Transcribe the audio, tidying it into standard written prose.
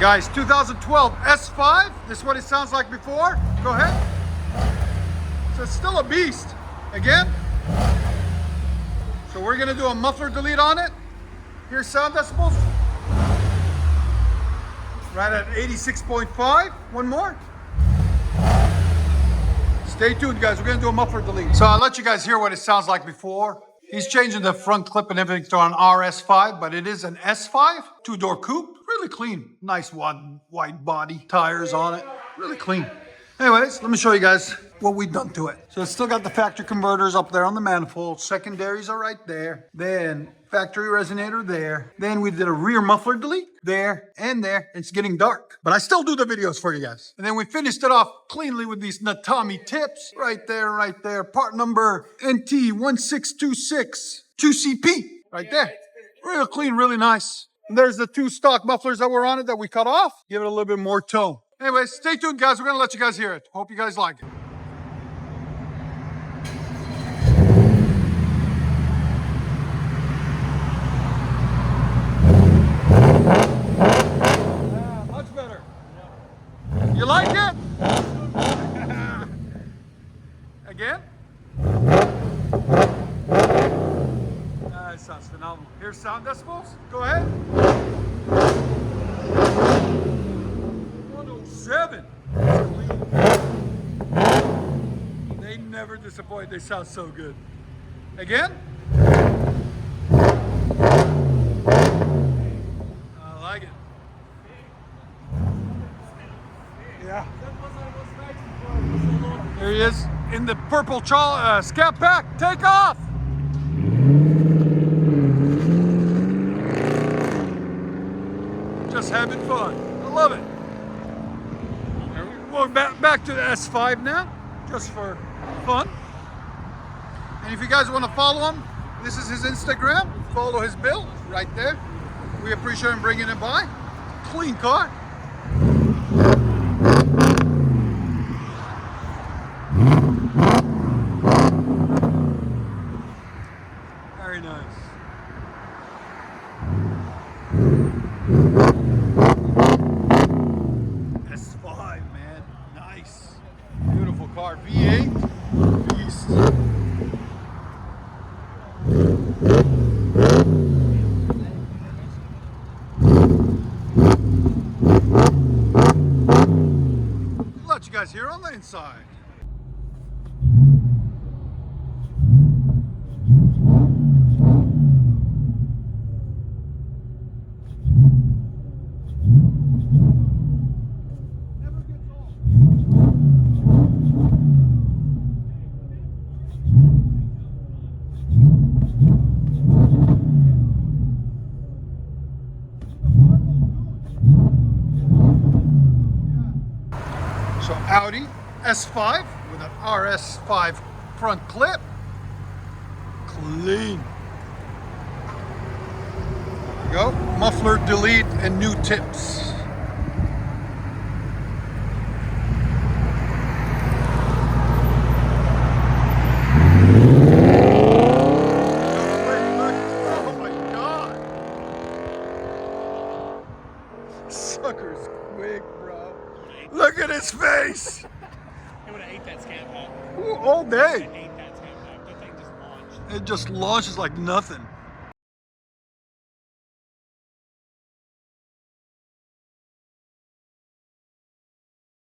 Guys, 2012 S5. This is what it sounds like before. Go ahead. So it's still a beast. Again. So we're gonna do a muffler delete on it. Here's sound decibels. Right at 86.5. One more. Stay tuned, guys. We're gonna do a muffler delete. So I'll let you guys hear what it sounds like before. He's changing the front clip and everything to an RS5, but it is an S5, two-door coupe. Really clean. Nice wide body, tires on it. Really clean. Anyways, let me show you guys what we've done to it. So it's still got the factory converters up there on the manifold. Secondaries are right there. Then factory resonator there. Then we did a rear muffler delete there and there. It's getting dark, but I still do the videos for you guys. And then we finished it off cleanly with these Natami tips right there, right there. Part number NT1626 2CP right there. Real clean, really nice. And there's the two stock mufflers that were on it that we cut off. Give it a little bit more tone. Anyways, stay tuned, guys. We're gonna let you guys hear it. Hope you guys like it. Yeah, much better. You like it? Again? It sounds phenomenal. Here's sound decibels. Go ahead. 107. That's clean. They never disappoint. They sound so good. Again. I like it. Yeah. There he is in the purple scat pack. Take off. Just having fun. I love it. We're back to the S5 now, just for fun. And if you guys want to follow him, this is his Instagram. Follow his bill right there. We appreciate him bringing it by. Clean car. Very nice. S5, man. Nice. Beautiful car. V8. Beast. Let you guys hear on the inside. So Audi S5 with an RS5 front clip. Clean. There we go. Muffler delete and new tips. Oh my God. Sucker's quick, bro. Look at his face. It would have ate that scat pack. All day. It ate that scat pack. That thing just launched. It just launches like nothing.